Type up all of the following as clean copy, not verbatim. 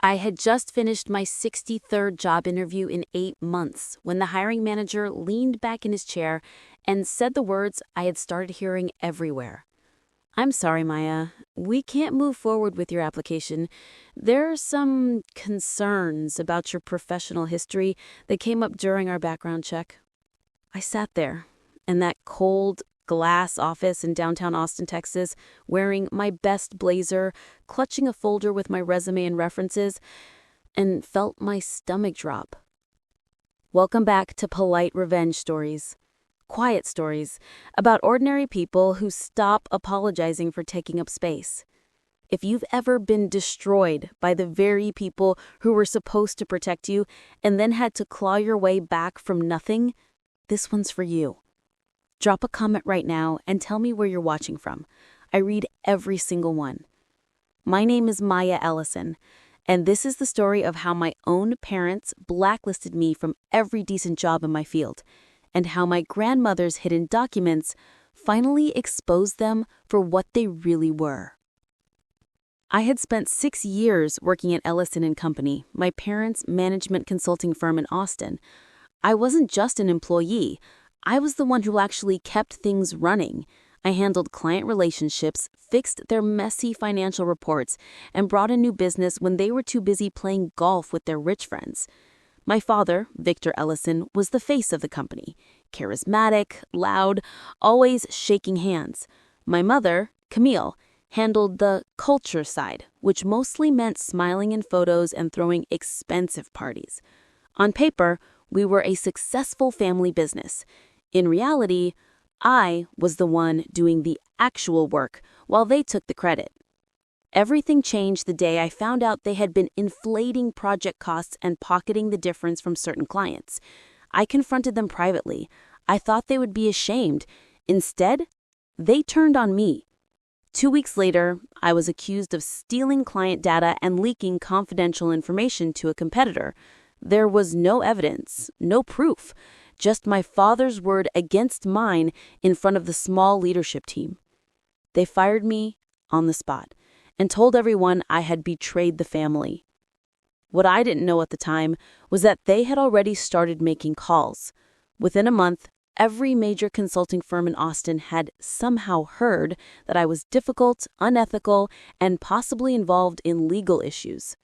I had just finished my 63rd job interview in 8 months when the hiring manager leaned back in his chair and said the words I had started hearing everywhere. "I'm sorry, Maya. We can't move forward with your application. There are some concerns about your professional history that came up during our background check." I sat there in that cold, glass office in downtown Austin, Texas, wearing my best blazer, clutching a folder with my resume and references, and felt my stomach drop. Welcome back to Polite Revenge Stories. Quiet stories about ordinary people who stop apologizing for taking up space. If you've ever been destroyed by the very people who were supposed to protect you and then had to claw your way back from nothing, this one's for you. Drop a comment right now and tell me where you're watching from. I read every single one. My name is Maya Ellison, and this is the story of how my own parents blacklisted me from every decent job in my field, and how my grandmother's hidden documents finally exposed them for what they really were. I had spent 6 years working at Ellison & Company, my parents' management consulting firm in Austin. I wasn't just an employee. I was the one who actually kept things running. I handled client relationships, fixed their messy financial reports, and brought in new business when they were too busy playing golf with their rich friends. My father, Victor Ellison, was the face of the company. Charismatic, loud, always shaking hands. My mother, Camille, handled the culture side, which mostly meant smiling in photos and throwing expensive parties. On paper, we were a successful family business. In reality, I was the one doing the actual work while they took the credit. Everything changed the day I found out they had been inflating project costs and pocketing the difference from certain clients. I confronted them privately. I thought they would be ashamed. Instead, they turned on me. 2 weeks later, I was accused of stealing client data and leaking confidential information to a competitor. There was no evidence, no proof, just my father's word against mine in front of the small leadership team. They fired me on the spot and told everyone I had betrayed the family. What I didn't know at the time was that they had already started making calls. Within a month, every major consulting firm in Austin had somehow heard that I was difficult, unethical, and possibly involved in legal issues.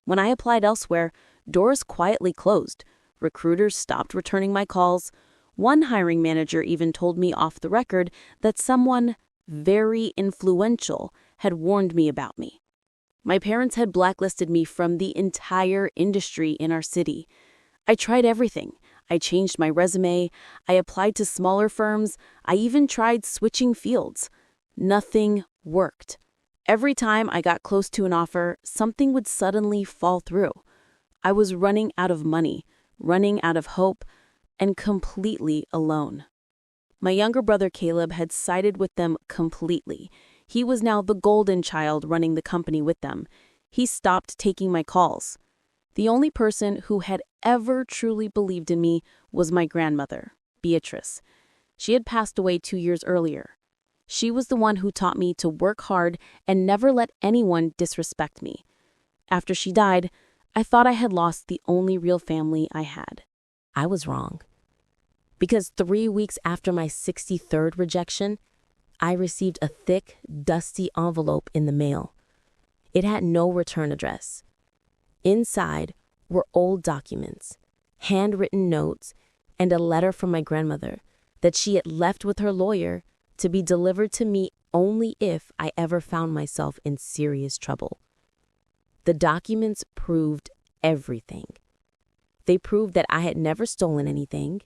When I applied elsewhere, doors quietly closed. Recruiters stopped returning my calls. One hiring manager even told me off the record that someone very influential had warned me about me. My parents had blacklisted me from the entire industry in our city. I tried everything. I changed my resume. I applied to smaller firms. I even tried switching fields. Nothing worked. Every time I got close to an offer, something would suddenly fall through. I was running out of money, running out of hope, and completely alone. My younger brother Caleb had sided with them completely. He was now the golden child running the company with them. He stopped taking my calls. The only person who had ever truly believed in me was my grandmother, Beatrice. She had passed away 2 years earlier. She was the one who taught me to work hard and never let anyone disrespect me. After she died, I thought I had lost the only real family I had. I was wrong. Because 3 weeks after my 63rd rejection, I received a thick, dusty envelope in the mail. It had no return address. Inside were old documents, handwritten notes, and a letter from my grandmother that she had left with her lawyer to be delivered to me only if I ever found myself in serious trouble. The documents proved everything. They proved that I had never stolen anything.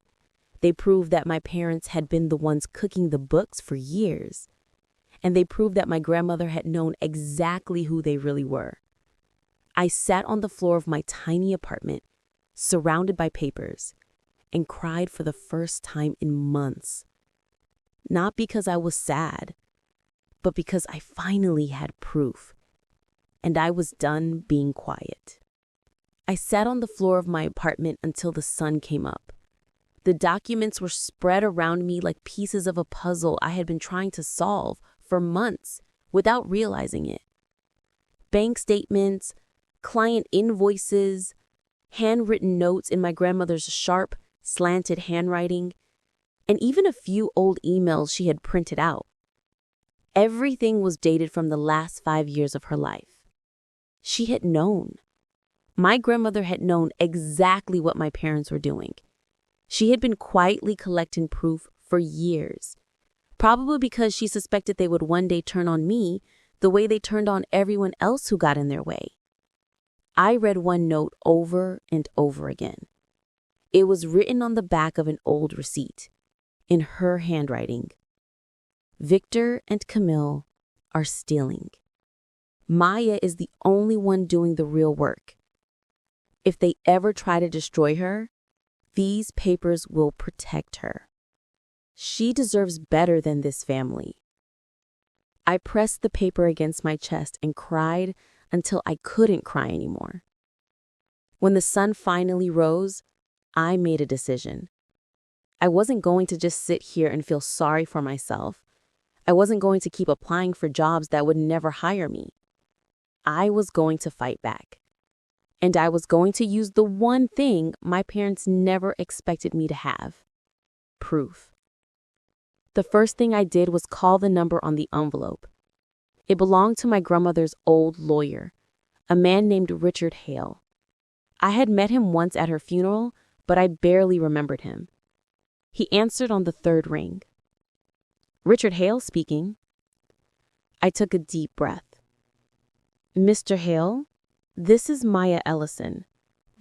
They proved that my parents had been the ones cooking the books for years. And they proved that my grandmother had known exactly who they really were. I sat on the floor of my tiny apartment, surrounded by papers, and cried for the first time in months. Not because I was sad, but because I finally had proof. And I was done being quiet. I sat on the floor of my apartment until the sun came up. The documents were spread around me like pieces of a puzzle I had been trying to solve for months without realizing it. Bank statements, client invoices, handwritten notes in my grandmother's sharp, slanted handwriting, and even a few old emails she had printed out. Everything was dated from the last 5 years of her life. She had known. My grandmother had known exactly what my parents were doing. She had been quietly collecting proof for years, probably because she suspected they would one day turn on me the way they turned on everyone else who got in their way. I read one note over and over again. It was written on the back of an old receipt, in her handwriting. Victor and Camille are stealing. Maya is the only one doing the real work. If they ever try to destroy her, these papers will protect her. She deserves better than this family. I pressed the paper against my chest and cried until I couldn't cry anymore. When the sun finally rose, I made a decision. I wasn't going to just sit here and feel sorry for myself. I wasn't going to keep applying for jobs that would never hire me. I was going to fight back. And I was going to use the one thing my parents never expected me to have: proof. The first thing I did was call the number on the envelope. It belonged to my grandmother's old lawyer, a man named Richard Hale. I had met him once at her funeral, but I barely remembered him. He answered on the third ring. "Richard Hale speaking." I took a deep breath. "Mr. Hale, this is Maya Ellison,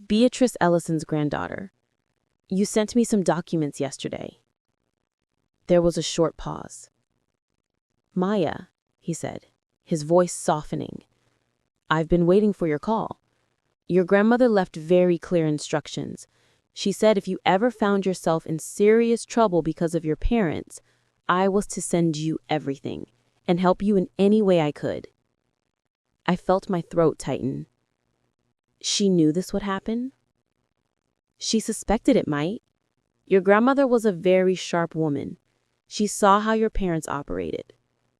Beatrice Ellison's granddaughter. You sent me some documents yesterday." There was a short pause. "Maya," he said, his voice softening, "I've been waiting for your call. Your grandmother left very clear instructions. She said if you ever found yourself in serious trouble because of your parents, I was to send you everything and help you in any way I could." I felt my throat tighten. She knew this would happen? She suspected it might. Your grandmother was a very sharp woman. She saw how your parents operated.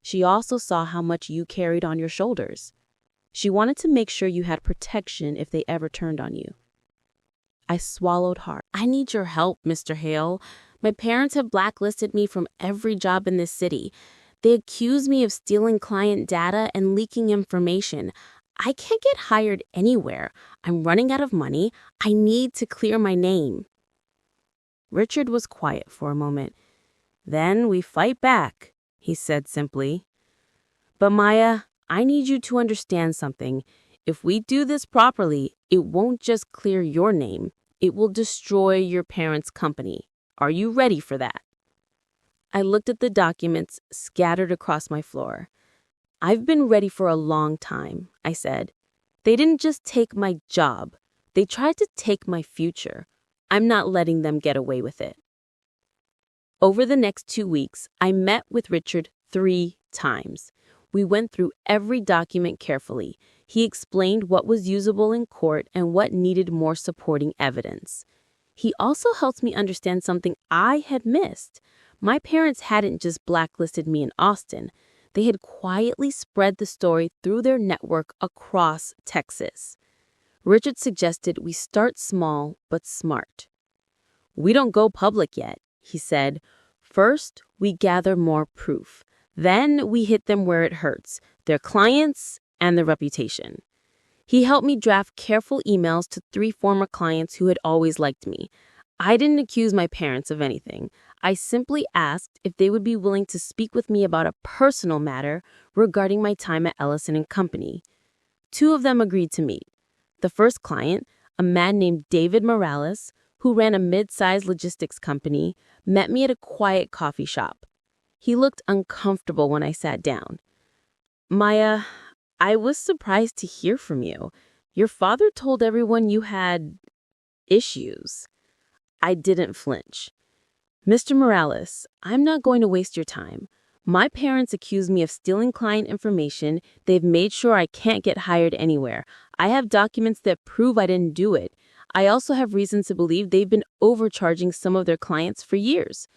She also saw how much you carried on your shoulders. She wanted to make sure you had protection if they ever turned on you. I swallowed hard. "I need your help, Mr. Hale. My parents have blacklisted me from every job in this city. They accuse me of stealing client data and leaking information. I can't get hired anywhere. I'm running out of money. I need to clear my name." Richard was quiet for a moment. "Then we fight back," he said simply. "But Maya, I need you to understand something. If we do this properly, it won't just clear your name. It will destroy your parents' company. Are you ready for that?" I looked at the documents scattered across my floor. "I've been ready for a long time," I said. "They didn't just take my job. They tried to take my future. I'm not letting them get away with it." Over the next 2 weeks, I met with Richard 3 times. We went through every document carefully. He explained what was usable in court and what needed more supporting evidence. He also helped me understand something I had missed. My parents hadn't just blacklisted me in Austin. They had quietly spread the story through their network across Texas. Richard suggested we start small but smart. "We don't go public yet," he said. "First, we gather more proof. Then we hit them where it hurts, their clients and their reputation." He helped me draft careful emails to 3 former clients who had always liked me. I didn't accuse my parents of anything. I simply asked if they would be willing to speak with me about a personal matter regarding my time at Ellison and Company. 2 of them agreed to meet. The first client, a man named David Morales, who ran a mid-sized logistics company, met me at a quiet coffee shop. He looked uncomfortable when I sat down. "Maya, I was surprised to hear from you. Your father told everyone you had issues." I didn't flinch. "Mr. Morales, I'm not going to waste your time. My parents accuse me of stealing client information. They've made sure I can't get hired anywhere. I have documents that prove I didn't do it. I also have reason to believe they've been overcharging some of their clients for years.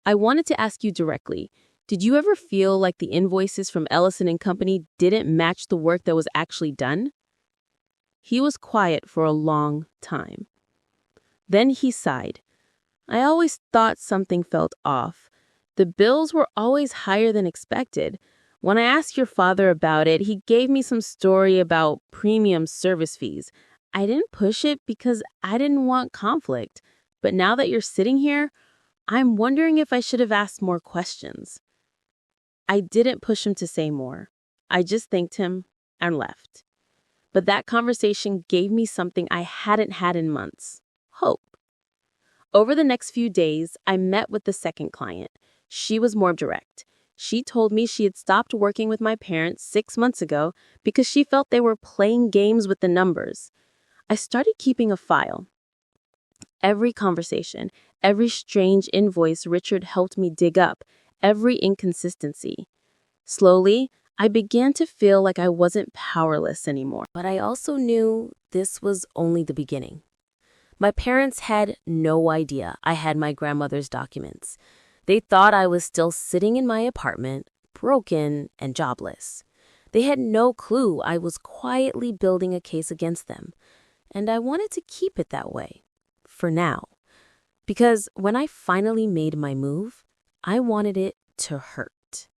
I wanted to ask you directly, did you ever feel like the invoices from Ellison and Company didn't match the work that was actually done?" He was quiet for a long time. Then he sighed. I always thought something felt off. The bills were always higher than expected. When I asked your father about it, he gave me some story about premium service fees. I didn't push it because I didn't want conflict. But now that you're sitting here, I'm wondering if I should have asked more questions. I didn't push him to say more. I just thanked him and left. But that conversation gave me something I hadn't had in months: hope. Over the next few days, I met with the second client. She was more direct. She told me she had stopped working with my parents 6 months ago because she felt they were playing games with the numbers. I started keeping a file. Every conversation, every strange invoice Richard helped me dig up, every inconsistency. Slowly, I began to feel like I wasn't powerless anymore. But I also knew this was only the beginning. My parents had no idea I had my grandmother's documents. They thought I was still sitting in my apartment, broken and jobless. They had no clue I was quietly building a case against them. And I wanted to keep it that way. For now. Because when I finally made my move, I wanted it to hurt.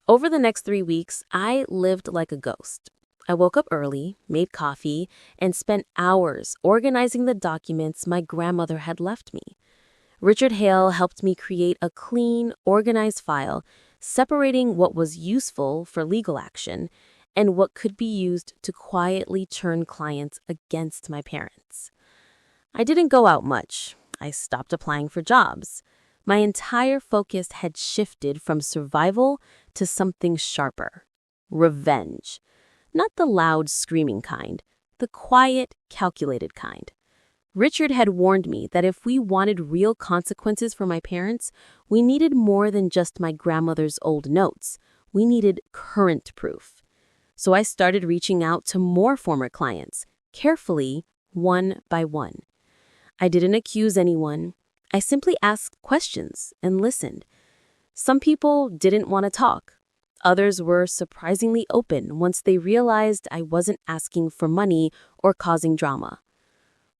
Over the next 3 weeks, I lived like a ghost. I woke up early, made coffee, and spent hours organizing the documents my grandmother had left me. Richard Hale helped me create a clean, organized file, separating what was useful for legal action and what could be used to quietly turn clients against my parents. I didn't go out much. I stopped applying for jobs. My entire focus had shifted from survival to something sharper: revenge. Not the loud, screaming kind, the quiet, calculated kind. Richard had warned me that if we wanted real consequences for my parents, we needed more than just my grandmother's old notes. We needed current proof. So I started reaching out to more former clients, carefully, one by one. I didn't accuse anyone. I simply asked questions and listened. Some people didn't want to talk. Others were surprisingly open once they realized I wasn't asking for money or causing drama.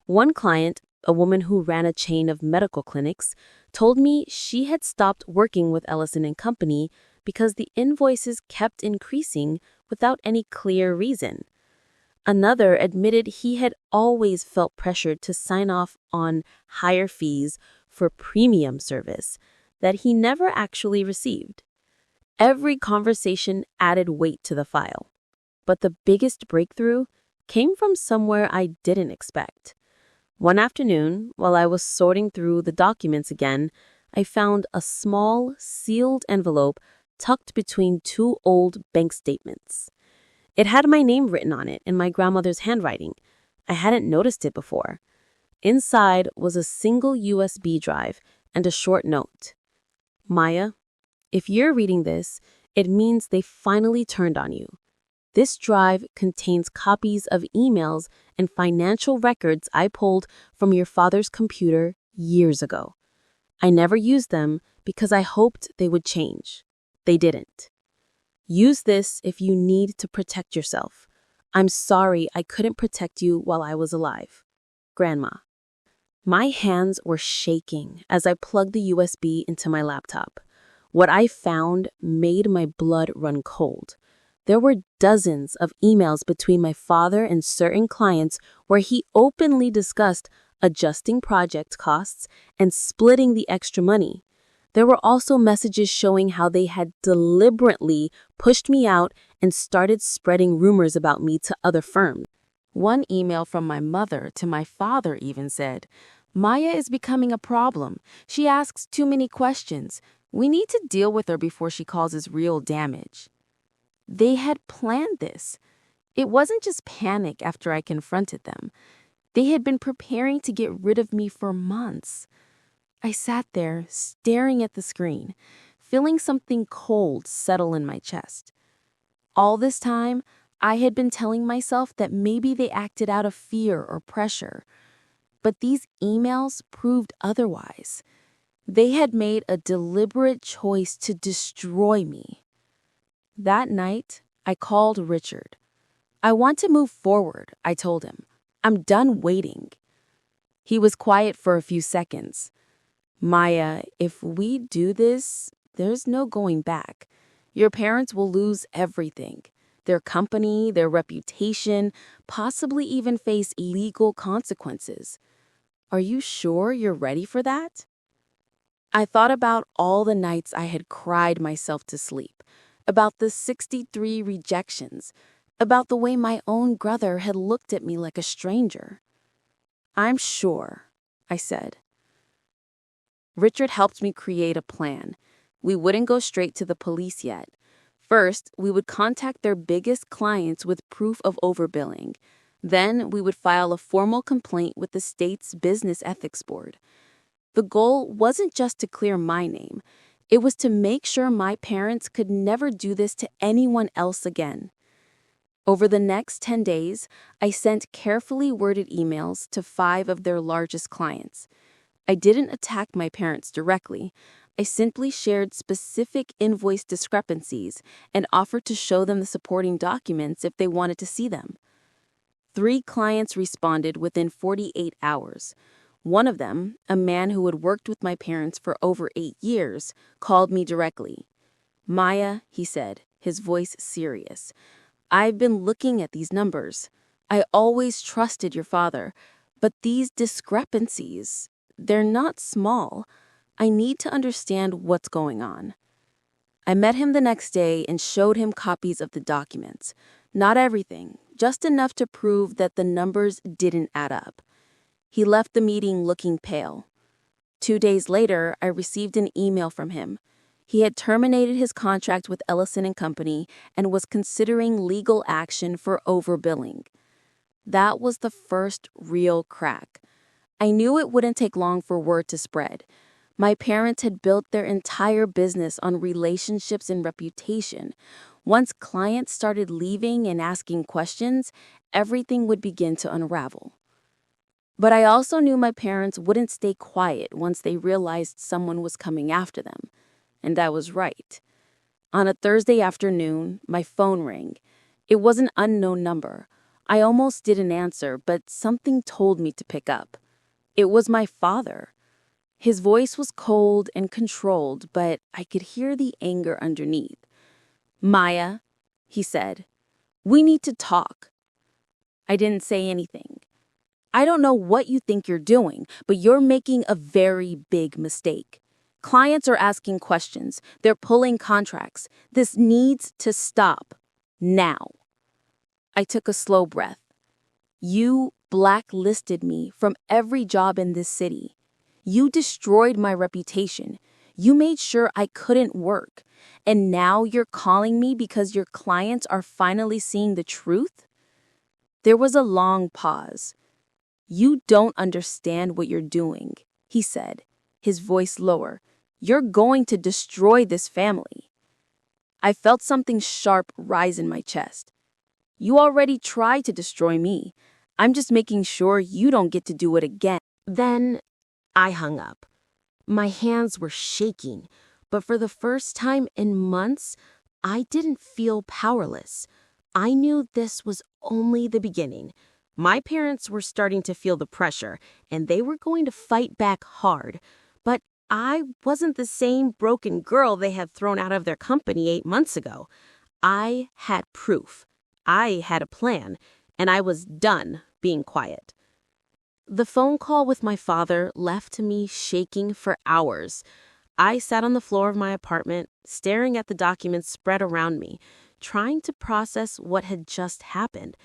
One client, a woman who ran a chain of medical clinics, told me she had stopped working with Ellison & Company because the invoices kept increasing without any clear reason. Another admitted he had always felt pressured to sign off on higher fees for premium service that he never actually received. Every conversation added weight to the file. But the biggest breakthrough came from somewhere I didn't expect. One afternoon, while I was sorting through the documents again, I found a small, sealed envelope tucked between 2 old bank statements. It had my name written on it in my grandmother's handwriting. I hadn't noticed it before. Inside was a single USB drive and a short note. Maya, if you're reading this, it means they finally turned on you. This drive contains copies of emails and financial records I pulled from your father's computer years ago. I never used them because I hoped they would change. They didn't. Use this if you need to protect yourself. I'm sorry I couldn't protect you while I was alive. Grandma. My hands were shaking as I plugged the USB into my laptop. What I found made my blood run cold. There were dozens of emails between my father and certain clients where he openly discussed adjusting project costs and splitting the extra money. There were also messages showing how they had deliberately pushed me out and started spreading rumors about me to other firms. One email from my mother to my father even said, "Maya is becoming a problem. She asks too many questions. We need to deal with her before she causes real damage." They had planned this. It wasn't just panic after I confronted them. They had been preparing to get rid of me for months. I sat there, staring at the screen, feeling something cold settle in my chest. All this time, I had been telling myself that maybe they acted out of fear or pressure. But these emails proved otherwise. They had made a deliberate choice to destroy me. That night, I called Richard. I want to move forward, I told him. I'm done waiting. He was quiet for a few seconds. Maya, if we do this, there's no going back. Your parents will lose everything. Their company, their reputation, possibly even face legal consequences. Are you sure you're ready for that? I thought about all the nights I had cried myself to sleep, about the 63 rejections, about the way my own brother had looked at me like a stranger. I'm sure, I said. Richard helped me create a plan. We wouldn't go straight to the police yet. First, we would contact their biggest clients with proof of overbilling. Then, we would file a formal complaint with the state's Business Ethics Board. The goal wasn't just to clear my name. It was to make sure my parents could never do this to anyone else again. Over the next 10 days, I sent carefully worded emails to 5 of their largest clients. I didn't attack my parents directly. I simply shared specific invoice discrepancies and offered to show them the supporting documents if they wanted to see them. 3 clients responded within 48 hours. One of them, a man who had worked with my parents for over 8 years, called me directly. Maya, he said, his voice serious, I've been looking at these numbers. I always trusted your father, but these discrepancies, they're not small. I need to understand what's going on. I met him the next day and showed him copies of the documents. Not everything, just enough to prove that the numbers didn't add up. He left the meeting looking pale. 2 days later, I received an email from him. He had terminated his contract with Ellison & Company and was considering legal action for overbilling. That was the first real crack. I knew it wouldn't take long for word to spread. My parents had built their entire business on relationships and reputation. Once clients started leaving and asking questions, everything would begin to unravel. But I also knew my parents wouldn't stay quiet once they realized someone was coming after them. And I was right. On a Thursday afternoon, my phone rang. It was an unknown number. I almost didn't answer, but something told me to pick up. It was my father. His voice was cold and controlled, but I could hear the anger underneath. Maya, he said, we need to talk. I didn't say anything. I don't know what you think you're doing, but you're making a very big mistake. Clients are asking questions. They're pulling contracts. This needs to stop. Now. I took a slow breath. You blacklisted me from every job in this city. You destroyed my reputation. You made sure I couldn't work. And now you're calling me because your clients are finally seeing the truth? There was a long pause. You don't understand what you're doing, he said, his voice lower. You're going to destroy this family. I felt something sharp rise in my chest. You already tried to destroy me. I'm just making sure you don't get to do it again. Then I hung up. My hands were shaking, but for the first time in months, I didn't feel powerless. I knew this was only the beginning. My parents were starting to feel the pressure, and they were going to fight back hard. But I wasn't the same broken girl they had thrown out of their company 8 months ago. I had proof. I had a plan, and I was done being quiet. The phone call with my father left me shaking for hours. I sat on the floor of my apartment, staring at the documents spread around me, trying to process what had just happened.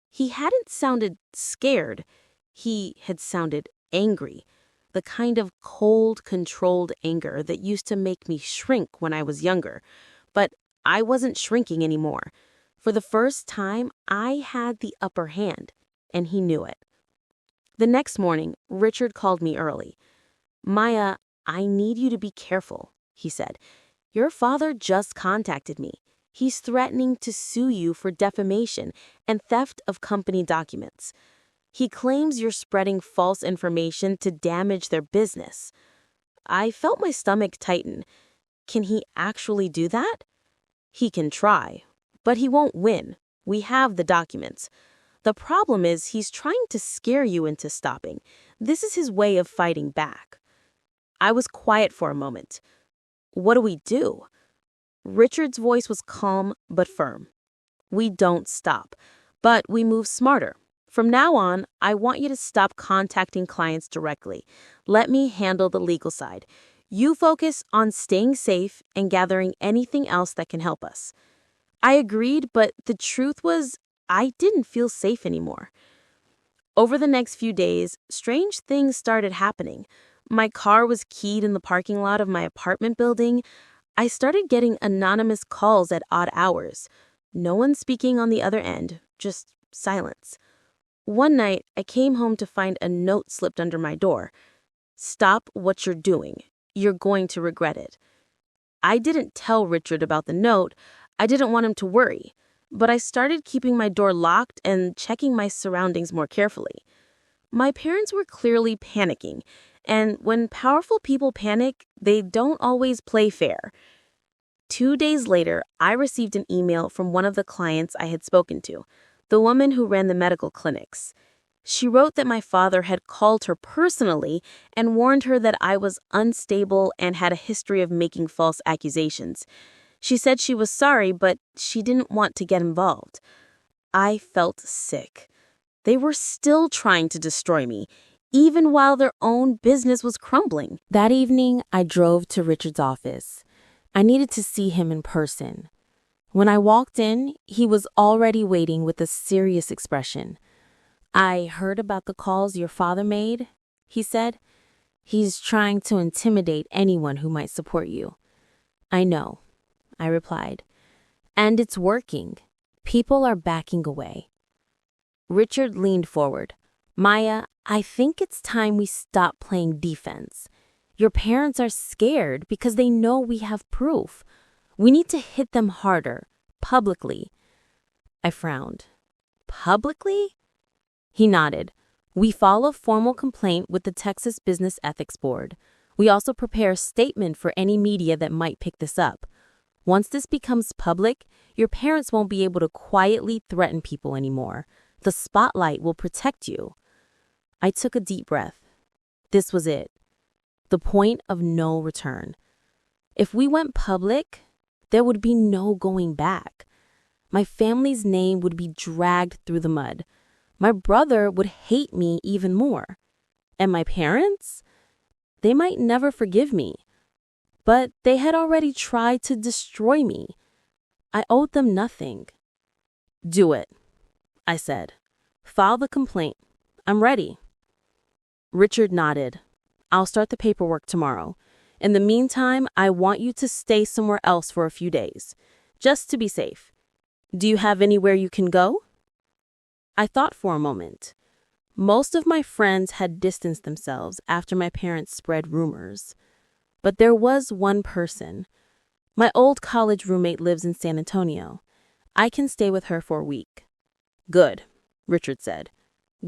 He hadn't sounded scared. He had sounded angry, the kind of cold, controlled anger that used to make me shrink when I was younger. But I wasn't shrinking anymore. For the first time, I had the upper hand, and he knew it. The next morning, Richard called me early. Maya, I need you to be careful, he said. Your father just contacted me. He's threatening to sue you for defamation and theft of company documents. He claims you're spreading false information to damage their business. I felt my stomach tighten. Can he actually do that? He can try, but he won't win. We have the documents. The problem is he's trying to scare you into stopping. This is his way of fighting back." I was quiet for a moment. "What do we do?" Richard's voice was calm but firm. "We don't stop, but we move smarter. From now on, I want you to stop contacting clients directly. Let me handle the legal side. You focus on staying safe and gathering anything else that can help us." I agreed, but the truth was, I didn't feel safe anymore. Over the next few days, strange things started happening. My car was keyed in the parking lot of my apartment building. I started getting anonymous calls at odd hours. No one speaking on the other end, just silence. One night, I came home to find a note slipped under my door. "Stop what you're doing. You're going to regret it." I didn't tell Richard about the note. I didn't want him to worry. But I started keeping my door locked and checking my surroundings more carefully. My parents were clearly panicking, and when powerful people panic, they don't always play fair. 2 days later, I received an email from one of the clients I had spoken to, the woman who ran the medical clinics. She wrote that my father had called her personally and warned her that I was unstable and had a history of making false accusations. She said she was sorry, but she didn't want to get involved. I felt sick. They were still trying to destroy me, even while their own business was crumbling. That evening, I drove to Richard's office. I needed to see him in person. When I walked in, he was already waiting with a serious expression. "I heard about the calls your father made," he said. "He's trying to intimidate anyone who might support you." "I know," I replied. "And it's working. People are backing away." Richard leaned forward. "Maya, I think it's time we stop playing defense. Your parents are scared because they know we have proof. We need to hit them harder, publicly." I frowned. "Publicly?" He nodded. "We file a formal complaint with the Texas Business Ethics Board. We also prepare a statement for any media that might pick this up. Once this becomes public, your parents won't be able to quietly threaten people anymore. The spotlight will protect you." I took a deep breath. This was it. The point of no return. If we went public, there would be no going back. My family's name would be dragged through the mud. My brother would hate me even more. And my parents? They might never forgive me. But they had already tried to destroy me. I owed them nothing. "Do it," I said. "File the complaint. I'm ready." Richard nodded. "I'll start the paperwork tomorrow. In the meantime, I want you to stay somewhere else for a few days, just to be safe. Do you have anywhere you can go?" I thought for a moment. Most of my friends had distanced themselves after my parents spread rumors. But there was one person. My old college roommate lives in San Antonio. I can stay with her for a week. "Good," Richard said.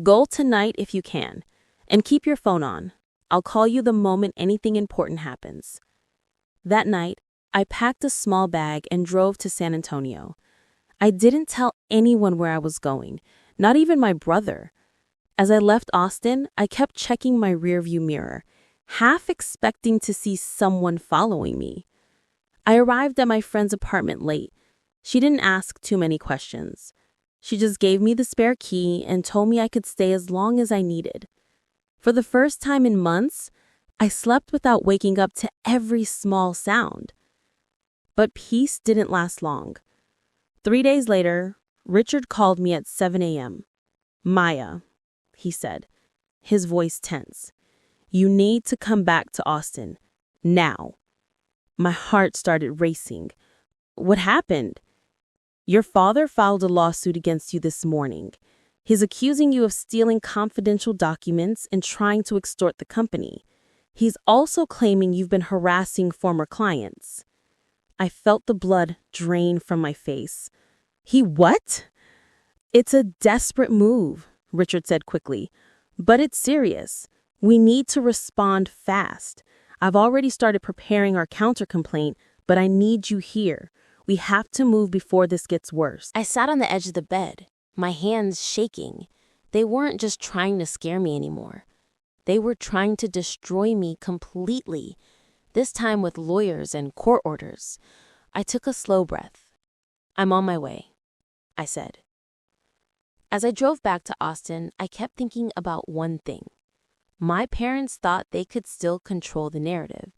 "Go tonight if you can, and keep your phone on. I'll call you the moment anything important happens." That night, I packed a small bag and drove to San Antonio. I didn't tell anyone where I was going, not even my brother. As I left Austin, I kept checking my rearview mirror, half expecting to see someone following me. I arrived at my friend's apartment late. She didn't ask too many questions. She just gave me the spare key and told me I could stay as long as I needed. For the first time in months, I slept without waking up to every small sound. But peace didn't last long. 3 days later, Richard called me at 7 a.m. "Maya," he said, his voice tense. "You need to come back to Austin. Now." My heart started racing. "What happened?" "Your father filed a lawsuit against you this morning. He's accusing you of stealing confidential documents and trying to extort the company. He's also claiming you've been harassing former clients." I felt the blood drain from my face. "He what?" "It's a desperate move," Richard said quickly. "But it's serious. We need to respond fast. I've already started preparing our counter-complaint, but I need you here. We have to move before this gets worse. I sat on the edge of the bed, my hands shaking. They weren't just trying to scare me anymore. They were trying to destroy me completely, this time with lawyers and court orders. I took a slow breath. I'm on my way, I said. As I drove back to Austin, I kept thinking about one thing. My parents thought they could still control the narrative.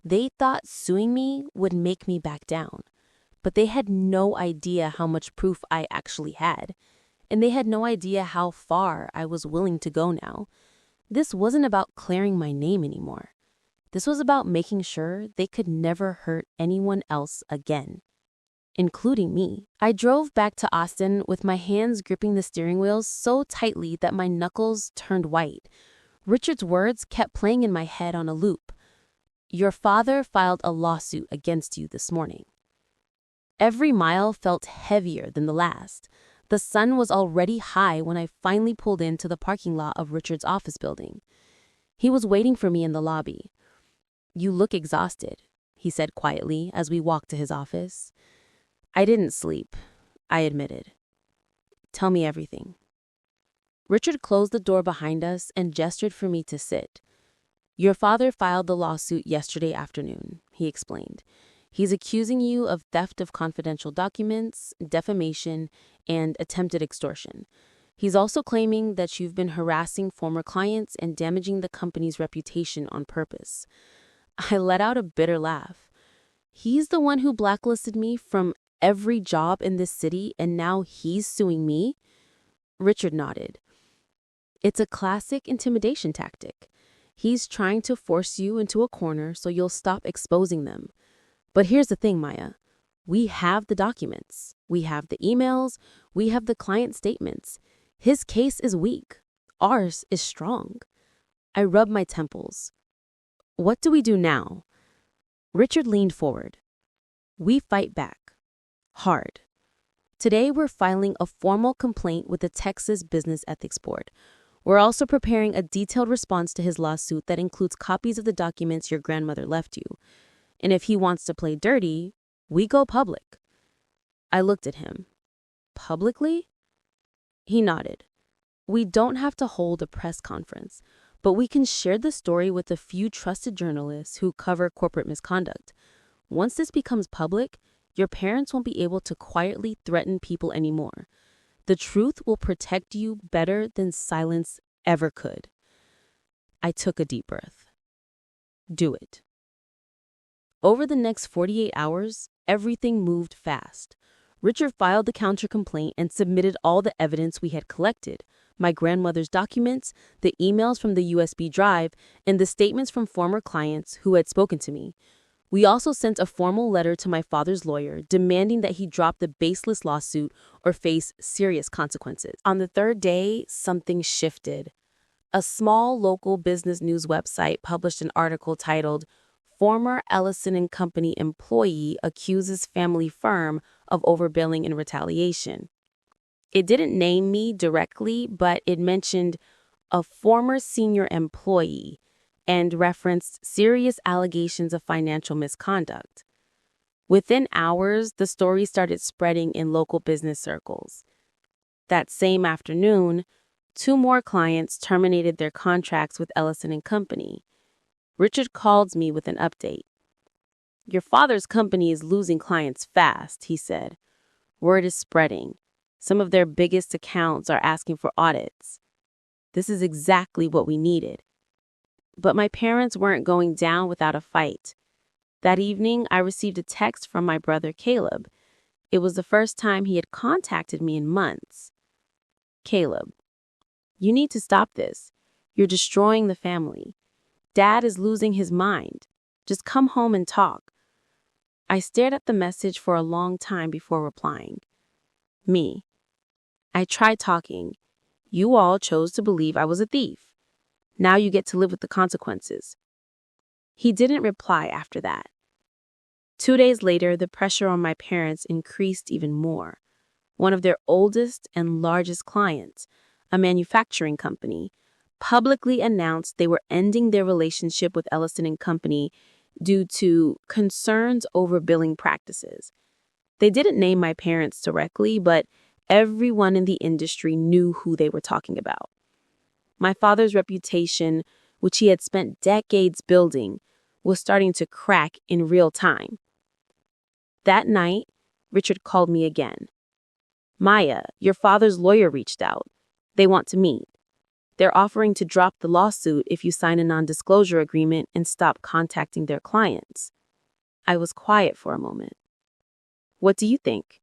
They thought suing me would make me back down. But they had no idea how much proof I actually had. And they had no idea how far I was willing to go now. This wasn't about clearing my name anymore. This was about making sure they could never hurt anyone else again, including me. I drove back to Austin with my hands gripping the steering wheel so tightly that my knuckles turned white. Richard's words kept playing in my head on a loop. Your father filed a lawsuit against you this morning. Every mile felt heavier than the last. The sun was already high when I finally pulled into the parking lot of Richard's office building. He was waiting for me in the lobby. You look exhausted, he said quietly as we walked to his office. I didn't sleep, I admitted. Tell me everything. Richard closed the door behind us and gestured for me to sit. Your father filed the lawsuit yesterday afternoon, he explained. He's accusing you of theft of confidential documents, defamation, and attempted extortion. He's also claiming that you've been harassing former clients and damaging the company's reputation on purpose. I let out a bitter laugh. He's the one who blacklisted me from every job in this city, and now he's suing me? Richard nodded. It's a classic intimidation tactic. He's trying to force you into a corner so you'll stop exposing them. But here's the thing, Maya. We have the documents. We have the emails. We have the client statements. His case is weak. Ours is strong. I rubbed my temples. What do we do now? Richard leaned forward. We fight back. Hard. Today we're filing a formal complaint with the Texas Business Ethics Board. We're also preparing a detailed response to his lawsuit that includes copies of the documents your grandmother left you. And if he wants to play dirty, we go public. I looked at him. Publicly? He nodded. We don't have to hold a press conference, but we can share the story with a few trusted journalists who cover corporate misconduct. Once this becomes public, your parents won't be able to quietly threaten people anymore. The truth will protect you better than silence ever could. I took a deep breath. Do it. Over the next 48 hours, everything moved fast. Richard filed the counter-complaint and submitted all the evidence we had collected, my grandmother's documents, the emails from the USB drive, and the statements from former clients who had spoken to me. We also sent a formal letter to my father's lawyer demanding that he drop the baseless lawsuit or face serious consequences. On the third day, something shifted. A small local business news website published an article titled, Former Ellison & Company Employee Accuses Family Firm of Overbilling in Retaliation. It didn't name me directly, but it mentioned a former senior employee and referenced serious allegations of financial misconduct. Within hours, the story started spreading in local business circles. That same afternoon, 2 more clients terminated their contracts with Ellison & Company. Richard called me with an update. Your father's company is losing clients fast, he said. Word is spreading. Some of their biggest accounts are asking for audits. This is exactly what we needed. But my parents weren't going down without a fight. That evening, I received a text from my brother Caleb. It was the first time he had contacted me in months. Caleb, you need to stop this. You're destroying the family. Dad is losing his mind. Just come home and talk. I stared at the message for a long time before replying. Me. I tried talking. You all chose to believe I was a thief. Now you get to live with the consequences. He didn't reply after that. 2 days later, the pressure on my parents increased even more. One of their oldest and largest clients, a manufacturing company, publicly announced they were ending their relationship with Ellison & Company due to concerns over billing practices. They didn't name my parents directly, but everyone in the industry knew who they were talking about. My father's reputation, which he had spent decades building, was starting to crack in real time. That night, Richard called me again. "Maya, your father's lawyer reached out. They want to meet. They're offering to drop the lawsuit if you sign a non-disclosure agreement and stop contacting their clients." I was quiet for a moment. "What do you think?"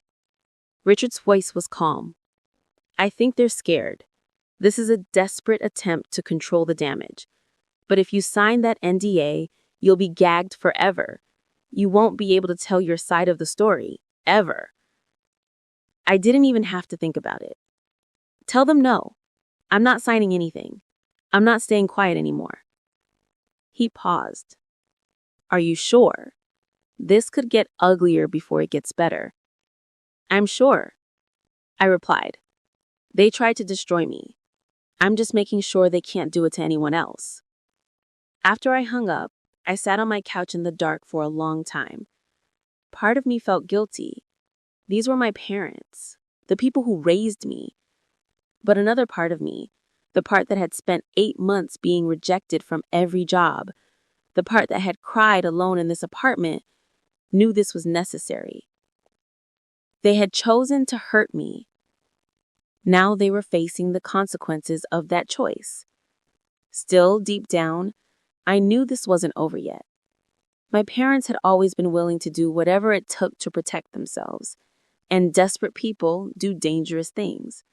Richard's voice was calm. "I think they're scared. This is a desperate attempt to control the damage. But if you sign that NDA, you'll be gagged forever. You won't be able to tell your side of the story, ever." I didn't even have to think about it. "Tell them no. I'm not signing anything. I'm not staying quiet anymore." He paused. "Are you sure? This could get uglier before it gets better." "I'm sure," I replied. "They tried to destroy me. I'm just making sure they can't do it to anyone else." After I hung up, I sat on my couch in the dark for a long time. Part of me felt guilty. These were my parents, the people who raised me. But another part of me, the part that had spent 8 months being rejected from every job, the part that had cried alone in this apartment, knew this was necessary. They had chosen to hurt me. Now they were facing the consequences of that choice. Still, deep down, I knew this wasn't over yet. My parents had always been willing to do whatever it took to protect themselves, and desperate people do dangerous things.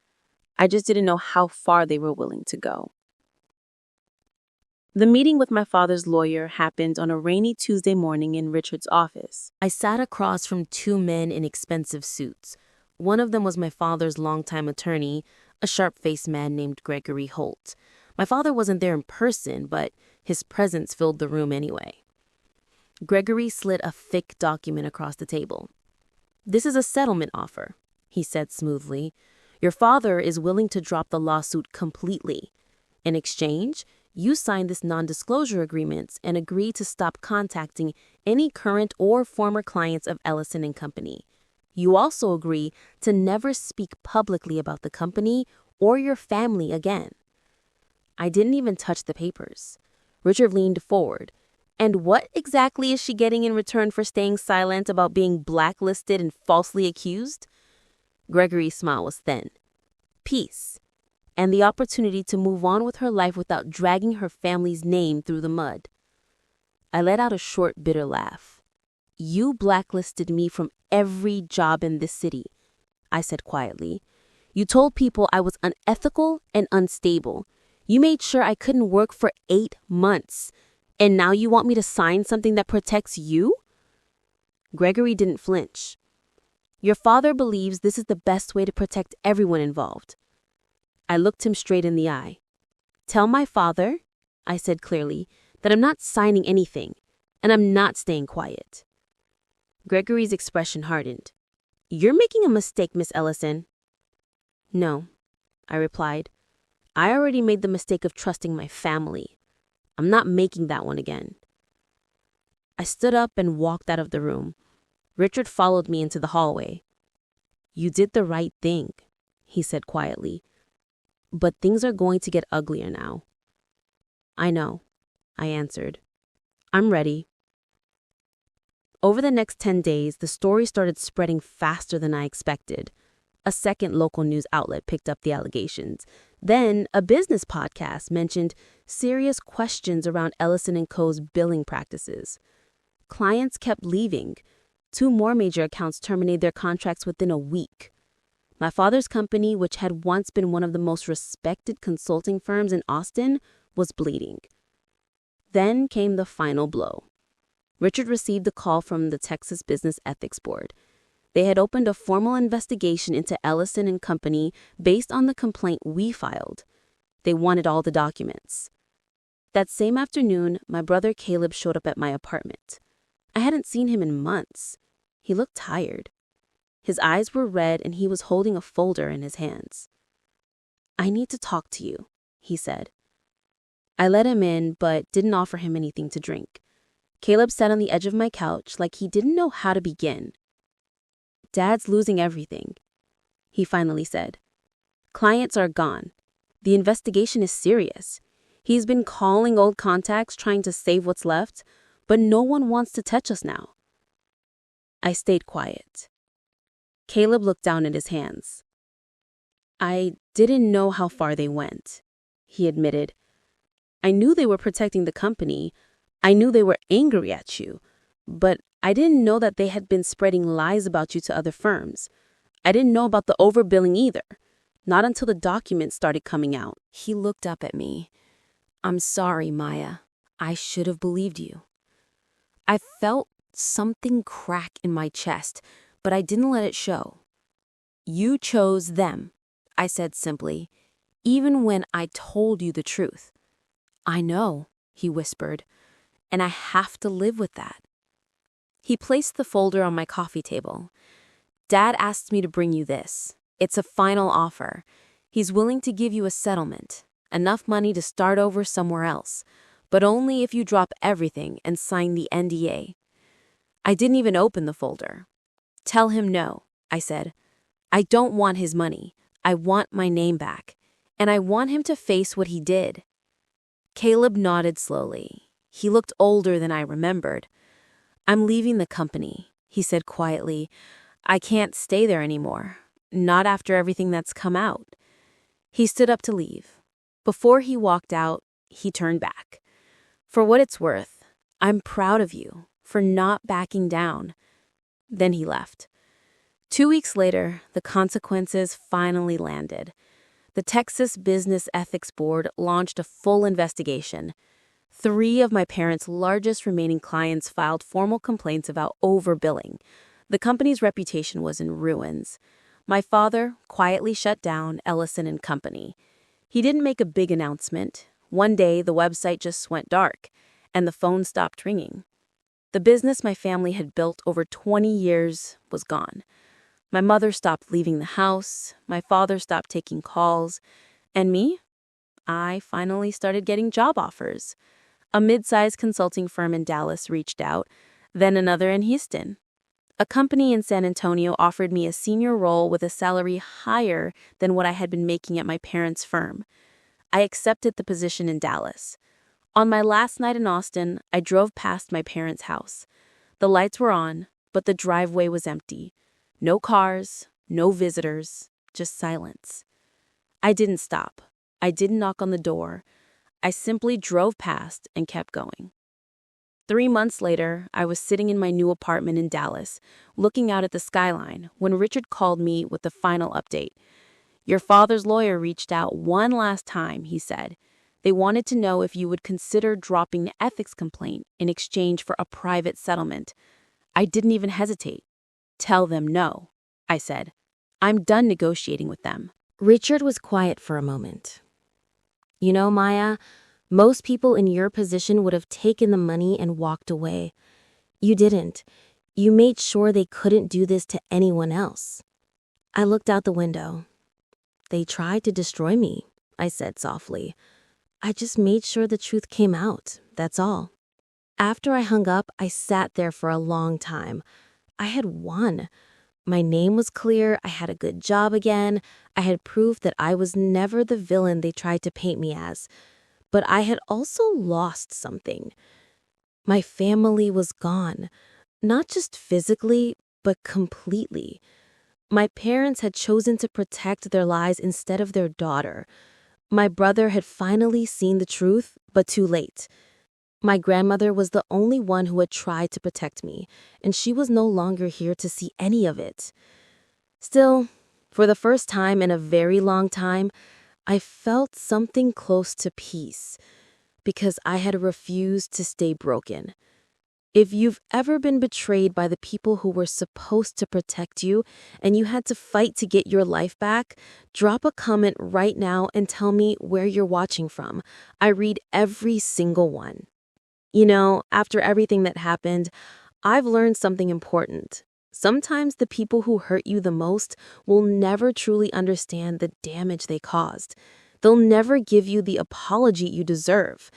I just didn't know how far they were willing to go. The meeting with my father's lawyer happened on a rainy Tuesday morning in Richard's office. I sat across from 2 men in expensive suits. One of them was my father's longtime attorney, a sharp-faced man named Gregory Holt. My father wasn't there in person, but his presence filled the room anyway. Gregory slid a thick document across the table. "This is a settlement offer," he said smoothly. "Your father is willing to drop the lawsuit completely. In exchange, you sign this non-disclosure agreement and agree to stop contacting any current or former clients of Ellison and Company. You also agree to never speak publicly about the company or your family again." I didn't even touch the papers. Richard leaned forward. "And what exactly is she getting in return for staying silent about being blacklisted and falsely accused?" Gregory's smile was thin. "Peace, and the opportunity to move on with her life without dragging her family's name through the mud." I let out a short, bitter laugh. "You blacklisted me from every job in this city," I said quietly. "You told people I was unethical and unstable. You made sure I couldn't work for 8 months. And now you want me to sign something that protects you?" Gregory didn't flinch. "Your father believes this is the best way to protect everyone involved." I looked him straight in the eye. "Tell my father," I said clearly, "that I'm not signing anything, and I'm not staying quiet." Gregory's expression hardened. "You're making a mistake, Miss Ellison." "No," I replied. "I already made the mistake of trusting my family. I'm not making that one again." I stood up and walked out of the room. Richard followed me into the hallway. "You did the right thing," he said quietly. "But things are going to get uglier now." "I know," I answered. "I'm ready." Over the next 10 days, the story started spreading faster than I expected. A second local news outlet picked up the allegations. Then a business podcast mentioned serious questions around Ellison & Co.'s billing practices. Clients kept leaving. 2 more major accounts terminated their contracts within a week. My father's company, which had once been one of the most respected consulting firms in Austin, was bleeding. Then came the final blow. Richard received a call from the Texas Business Ethics Board. They had opened a formal investigation into Ellison and Company based on the complaint we filed. They wanted all the documents. That same afternoon, my brother Caleb showed up at my apartment. I hadn't seen him in months. He looked tired. His eyes were red and he was holding a folder in his hands. "I need to talk to you," he said. I let him in, but didn't offer him anything to drink. Caleb sat on the edge of my couch like he didn't know how to begin. Dad's losing everything," he finally said. "Clients are gone. The investigation is serious. He's been calling old contacts trying to save what's left, but no one wants to touch us now." I stayed quiet. Caleb looked down at his hands. "I didn't know how far they went," he admitted. "I knew they were protecting the company. I knew they were angry at you. But I didn't know that they had been spreading lies about you to other firms. I didn't know about the overbilling either. Not until the documents started coming out." He looked up at me. "I'm sorry, Maya. I should have believed you." I felt something crack in my chest, but I didn't let it show. "You chose them," I said simply, "even when I told you the truth." "I know," he whispered, "and I have to live with that." He placed the folder on my coffee table. "Dad asked me to bring you this. It's a final offer. He's willing to give you a settlement, enough money to start over somewhere else, but only if you drop everything and sign the NDA." I didn't even open the folder. "Tell him no," I said. "I don't want his money. I want my name back. And I want him to face what he did." Caleb nodded slowly. He looked older than I remembered. "I'm leaving the company," he said quietly. "I can't stay there anymore. Not after everything that's come out." He stood up to leave. Before he walked out, he turned back. "For what it's worth, I'm proud of you for not backing down." Then he left. 2 weeks later, the consequences finally landed. The Texas Business Ethics Board launched a full investigation. 3 of my parents' largest remaining clients filed formal complaints about overbilling. The company's reputation was in ruins. My father quietly shut down Ellison and Company. He didn't make a big announcement. One day, the website just went dark, and the phone stopped ringing. The business my family had built over 20 years was gone. My mother stopped leaving the house, my father stopped taking calls, and me? I finally started getting job offers. A mid-sized consulting firm in Dallas reached out, then another in Houston. A company in San Antonio offered me a senior role with a salary higher than what I had been making at my parents' firm. I accepted the position in Dallas. On my last night in Austin, I drove past my parents' house. The lights were on, but the driveway was empty. No cars, no visitors, just silence. I didn't stop. I didn't knock on the door. I simply drove past and kept going. 3 months later, I was sitting in my new apartment in Dallas, looking out at the skyline, when Richard called me with the final update. "Your father's lawyer reached out one last time," he said. "They wanted to know if you would consider dropping the ethics complaint in exchange for a private settlement." I didn't even hesitate. "Tell them no," I said. "I'm done negotiating with them." Richard was quiet for a moment. "You know, Maya, most people in your position would have taken the money and walked away. You didn't. You made sure they couldn't do this to anyone else." I looked out the window. "They tried to destroy me," I said softly. "I just made sure the truth came out, that's all." After I hung up, I sat there for a long time. I had won. My name was clear, I had a good job again, I had proof that I was never the villain they tried to paint me as. But I had also lost something. My family was gone, not just physically, but completely. My parents had chosen to protect their lives instead of their daughter. My brother had finally seen the truth, but too late. My grandmother was the only one who had tried to protect me, and she was no longer here to see any of it. Still, for the first time in a very long time, I felt something close to peace, because I had refused to stay broken. If you've ever been betrayed by the people who were supposed to protect you, and you had to fight to get your life back, drop a comment right now and tell me where you're watching from. I read every single one. You know, after everything that happened, I've learned something important. Sometimes the people who hurt you the most will never truly understand the damage they caused. They'll never give you the apology you deserve.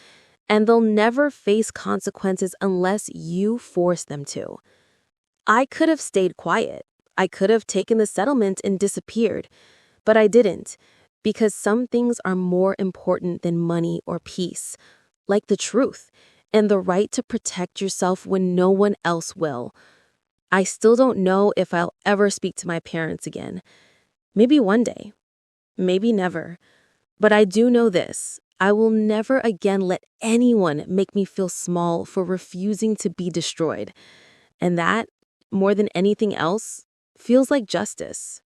And they'll never face consequences unless you force them to. I could have stayed quiet. I could have taken the settlement and disappeared, but I didn't, because some things are more important than money or peace, like the truth and the right to protect yourself when no one else will. I still don't know if I'll ever speak to my parents again. Maybe one day, maybe never. But I do know this: I will never again let anyone make me feel small for refusing to be destroyed. And that, more than anything else, feels like justice.